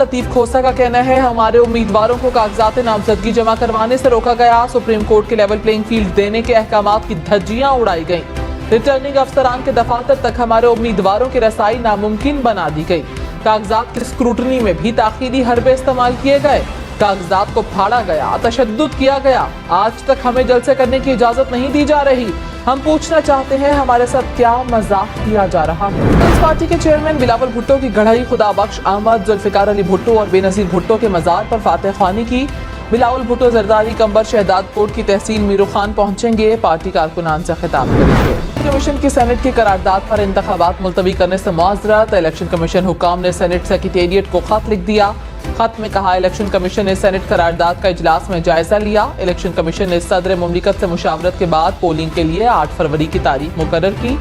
लतीफ खोसा का कहना है, हमारे उम्मीदवारों को कागजात नामजदगी जमा करवाने से रोका गया। सुप्रीम कोर्ट के लेवल प्लेइंग फील्ड देने के अहकामात की धज्जियां उड़ाई गईं। रिटर्निंग अफसरान के दफातर तक हमारे उम्मीदवारों की रसाई नामुमकिन बना दी गई। कागजात की स्क्रूटनी में भी ताखीरी हरबे इस्तेमाल किए गए। कागजात को फाड़ा गया, तशद्दुद किया गया। आज तक हमें जलसे करने की इजाजत नहीं दी जा रही। हम पूछना चाहते हैं, हमारे साथ क्या मजाक किया जा रहा है? पीपल्स पार्टी के चेयरमैन बिलावल भुट्टो की गढ़ई खुदाबख्श अहमद, जुल्फिकार अली भुट्टो और बेनजीर भुट्टो के मजार पर फातह ख्वानी की। बिलावल भुट्टो जरदारी कंबर शहदाद कोट की तहसील मीरू खान पहुंचेंगे, पार्टी कारकुनान से खिताब करेंगे। कमीशन की सेनेट की करारदाद पर इंतखाबात मुलतवी करने से मुआजरत। इलेक्शन कमीशन हुकाम ने सेनेट सेक्रेटेरिएट को खत लिख दिया। खत में कहा, इलेक्शन कमीशन ने सेनेट करारदाद का इजलास में जायजा लिया। इलेक्शन कमीशन ने सदर मुमलिकत से मुशावरत के बाद पोलिंग के लिए 8 फरवरी की तारीख मुकर्रर की।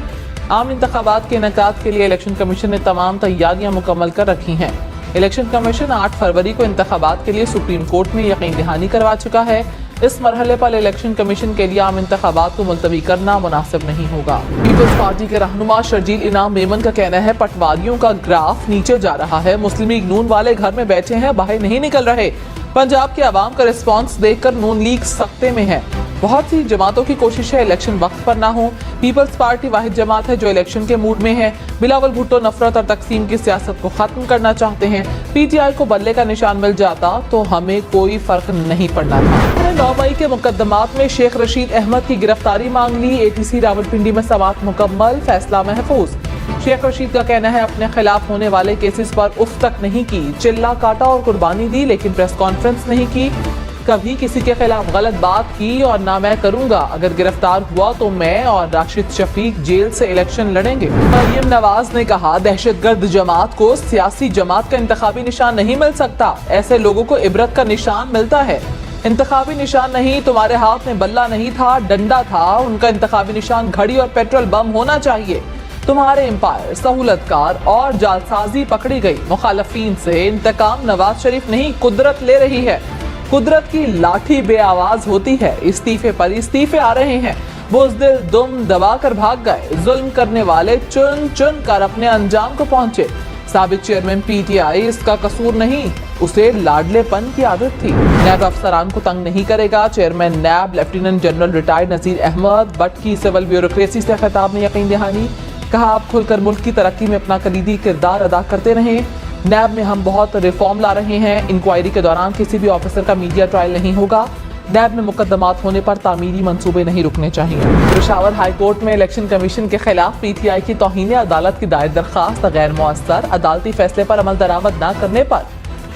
आम इंतखाबात के इनेकाद के लिए इलेक्शन कमीशन ने तमाम तैयारियां मुकम्मल कर रखी हैं। इलेक्शन कमीशन 8 फरवरी को इंतखाबात के लिए सुप्रीम कोर्ट में यकीन दहानी करवा चुका है। इस मरहले पर इलेक्शन कमीशन के लिए आम इंतखाबात को मुलतवी करना मुनासिब नहीं होगा। पीपल्स पार्टी के रहनुमा शर्जील इनाम मेमन का कहना है, पटवारियों का ग्राफ नीचे जा रहा है। मुस्लिम लीग नून वाले घर में बैठे हैं, बाहर नहीं निकल रहे। पंजाब के अवाम का रिस्पांस देखकर नून लीग सख्ते में है। बहुत सी जमातों की कोशिश है इलेक्शन वक्त पर ना हो। पीपल्स पार्टी वाहिद जमात है जो इलेक्शन के मूड में है। बिलावल भुट्टो नफरत और तकसीम की सियासत को खत्म करना चाहते हैं। पीटीआई को बल्ले का निशान मिल जाता तो हमें कोई फर्क नहीं पड़ना था। 9 मई के मुकदमात में शेख रशीद अहमद की गिरफ्तारी मांग ली। एटीसी रावलपिंडी में समाअत मुकम्मल, फैसला महफूज। शेख रशीद का कहना है, अपने खिलाफ होने वाले केसेस पर उफ तक नहीं की। चिल्ला काटा और कुर्बानी दी लेकिन प्रेस कॉन्फ्रेंस नहीं की। कभी किसी के खिलाफ गलत बात की और ना मैं करूंगा। अगर गिरफ्तार हुआ तो मैं और राशिद शफीक जेल से इलेक्शन लड़ेंगे। मरियम नवाज ने कहा, दहशतगर्द जमात को सियासी जमात का इंतखाबी निशान नहीं मिल सकता। ऐसे लोगों को इबरत का निशान मिलता है, इंतखाबी निशान नहीं। तुम्हारे हाथ में बल्ला नहीं था, डंडा था। उनका इंतखाबी निशान घड़ी और पेट्रोल बम होना चाहिए। तुम्हारे एम्पायर, सहूलतकार और जालसाजी पकड़ी गई। मुखालफीन से इंतकाम नवाज शरीफ नहीं, कुदरत ले रही है। कुदरत की लाठी बेआवाज होती है। इस्तीफे पर इस्तीफे आ रहे हैं। बुज़दिल दुम दबा कर भाग गए। जुल्म करने वाले चुन चुन कर अपने अंजाम को पहुंचे। साबिक चेयरमैन पीटीआई, इसका कसूर नहीं, उसे लाडलेपन की आदत थी। नैब अफसरान को तंग नहीं करेगा। Chairman NAB lieutenant general retired Nazir Ahmad Butt की सिविल ब्यूरोक्रेसी से खिताब में यकीन दहानी। कहा, आप खुलकर मुल्क की तरक्की में अपना कलीदी किरदार अदा करते रहें। नैब में हम बहुत रिफॉर्म ला रहे हैं। इंक्वायरी के दौरान किसी भी ऑफिसर का मीडिया ट्रायल नहीं होगा। नैब में मुकदमात होने पर तामीरी मंसूबे नहीं रुकने चाहिए। पेशावर हाई कोर्ट में इलेक्शन कमीशन के खिलाफ पीटीआई की तौहीन अदालत की दायर दरखास्त गैर मुअस्सर। अदालती फैसले पर अमल दरामद न करने पर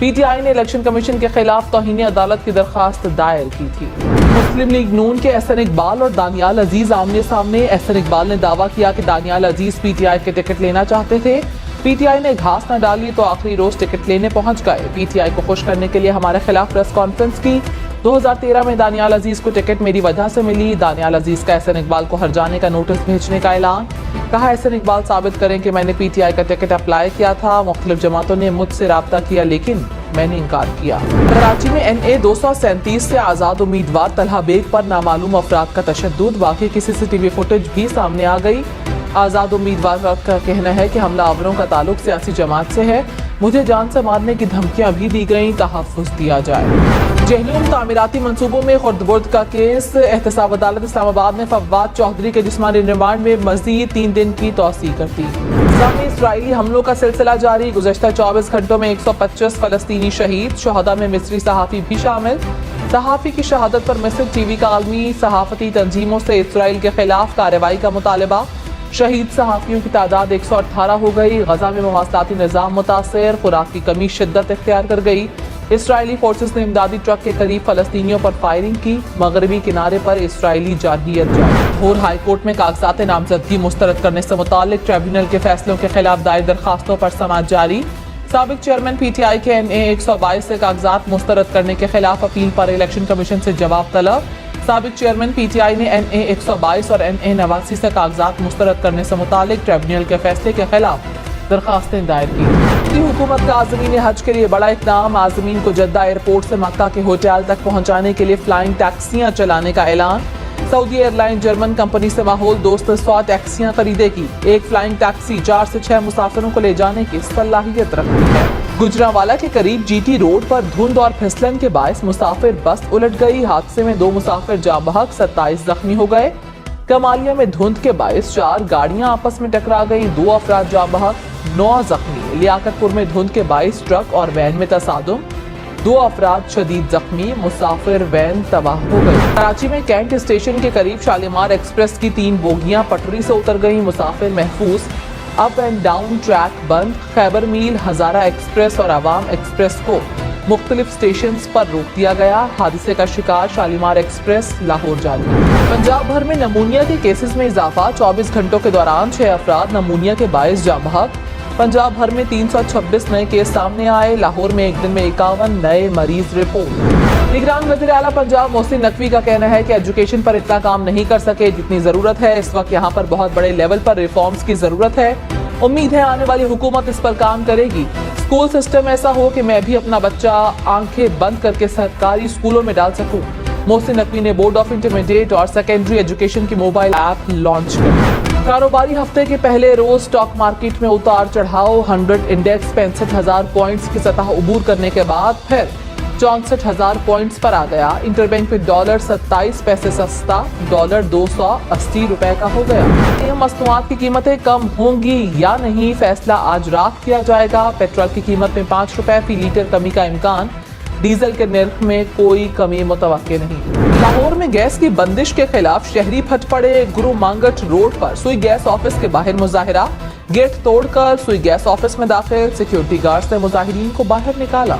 पीटीआई ने इलेक्शन कमीशन के खिलाफ तौहीन अदालत की दरखास्त दायर की थी। मुस्लिम लीग नून के एहसन इकबाल और दानियाल अजीज आमने सामने। एहसन इकबाल ने दावा किया कि दानियाल अजीज पीटीआई के टिकट लेना चाहते थे। पीटीआई ने घास न डाली तो आखिरी रोज टिकट लेने पहुंच गए। पीटीआई को खुश करने के लिए हमारे खिलाफ प्रेस कॉन्फ्रेंस की। 2013 में दानियाल अजीज को टिकट मेरी वजह से मिली। दानियाल अजीज का एहसन इकबाल को हर जाने का नोटिस भेजने का ऐलान। कहा, एहसन इकबाल साबित करें कि मैंने पीटीआई का टिकट अप्लाई किया था। मुख्तलिफ जमातों ने मुझसे राब्ता किया लेकिन मैंने इनकार किया। कराची में NA 237 से आजाद उम्मीदवार तलहा बेग पर नामालूम अफराद का तशद्दुद। वाकई की CCTV फुटेज भी सामने आ गई। आजाद उम्मीदवार का कहना है कि हमलावरों का ताल्लुक सियासी जमात से है। मुझे जान से मारने की धमकियां भी दी गईं, तहफ़्फ़ुज़ दिया जाए। जहलूम तामीराती मंसूबों में खुर्द-बुर्द का केस। एहतसाब अदालत इस्लामाबाद ने फवाद चौधरी के जिस्मानी रिमांड में मज़ीद 3 दिन की तौसीह कर दी। इस्राइली हमलों का सिलसिला जारी। गुज़श्ता 24 घंटों में 125 फ़लस्तीनी शहीद। शहदा में मिस्री सहाफ़ी भी शामिल। सहाफ़ी की शहादत पर मिस्र TV का आलमी सहाफ़ती तंजीमों से इसराइल के खिलाफ कार्रवाई का मुतालबा। शहीद सहाफ़ियों की तादाद 118 हो गई। गजा में मवासलाती निज़ाम मुतासर। खुराक की कमी शिद्दत इख्तियार कर गई। इसराइली फोर्सेस ने इमदादी ट्रक के करीब फ़लस्तीनियों पर फायरिंग की। मगरबी किनारे पर इसराइली जारहियत जारी। लाहौर हाई कोर्ट में कागजात नामजदगी मुस्तरद करने से मुतालिक ट्रिब्यूनल के फैसलों के खिलाफ दायर दरखास्तों पर समाअत जारी। साबिक चेयरमैन पीटीआई के NA 122 से कागजात मुस्तरद करने के खिलाफ अपील पर इलेक्शन कमीशन से जवाब तलब। साबिक चेयरमैन पीटीआई ने NA 122 और NA 89 से कागजात मुस्तरद करने से मुतालिक ट्रिब्यूनल के फैसले के खिलाफ दरखास्तें दायर की। हुकूमत का आज़मीन हज के लिए बड़ा इक़दाम। आज़मीन को जद्दा एयरपोर्ट से मक्का के होटल तक पहुँचाने के लिए फ्लाइंग टैक्सियाँ चलाने का ऐलान। सऊदी एयरलाइन जर्मन कंपनी से माहौल दोस्त 100 टैक्सियाँ खरीदेगी। एक फ्लाइंग टैक्सी 4 से 6 मुसाफिरों को ले जाने की सलाहियत रखती है। गुजरांवाला के करीब जीटी रोड पर धुंध और फिसलन के बायस मुसाफिर बस उलट गई। हादसे में 2 मुसाफिर जाँ बहक, 27 जख्मी हो गए। कमालिया में धुंध के बायस 4 गाड़ियां आपस में टकरा गईं, 2 अफराद जाँ बहक, 9 जख्मी। लियाकतपुर में धुंध के बायस ट्रक और वैन में तसादुम, 2 अफराद शदीद जख्मी, मुसाफिर वैन तबाह हो गई। कराची में कैंट स्टेशन के करीब शालीमार एक्सप्रेस की 3 बोगियां पटरी से उतर गईं, मुसाफिर महफूज। अप एंड डाउन ट्रैक बंद। खैबर मील, हजारा एक्सप्रेस और अवाम एक्सप्रेस को मुख्तलिफ स्टेशन पर रोक दिया गया। हादसे का शिकार शालीमार एक्सप्रेस लाहौर जा रही। पंजाब भर में नमूनिया के केसेस में इजाफा। 24 घंटों के दौरान 6 अफराद नमूनिया के बायस जाँ बहक। पंजाब भर में 326 नए केस सामने आए। लाहौर में एक दिन में 51 नए मरीज रिपोर्ट। निगरान वज़ीर आला पंजाब मोहसिन नकवी का कहना है कि एजुकेशन पर इतना काम नहीं कर सके जितनी जरूरत है। इस वक्त यहाँ पर बहुत बड़े लेवल पर रिफॉर्म्स की जरूरत है। उम्मीद है आने वाली हुकूमत इस पर काम करेगी। स्कूल सिस्टम ऐसा हो कि मैं भी अपना बच्चा आंखें बंद करके सरकारी स्कूलों में डाल सकूं। मोहसिन नकवी ने बोर्ड ऑफ इंटरमीडिएट और सेकेंडरी एजुकेशन की मोबाइल ऐप लॉन्च की। कारोबारी हफ्ते के पहले रोज स्टॉक मार्केट में उतार चढ़ाव। 100 इंडेक्स 65,000 पॉइंट्स की सतह उबूर करने के बाद फिर 64,000 पॉइंट्स पर आ गया। इंटरबैंक में डॉलर 27 पैसे सस्ता, डॉलर 280 रुपए का हो गया। मसनूआत की कीमतें कम होंगी या नहीं, फैसला आज रात किया जाएगा। पेट्रोल की कीमत में 5 रुपए फी लीटर कमी का इम्कान। डीजल के निर्ख में कोई कमी मुतवक्के नहीं। लाहौर में गैस की बंदिश के खिलाफ शहरी फट पड़े। गुरु मांगट रोड पर सुई गैस ऑफिस के बाहर मुजाहिरा। गेट तोड़कर सुई गैस ऑफिस में दाखिल सिक्योरिटी गार्ड्स ने मुजाहिरीन को बाहर निकाला।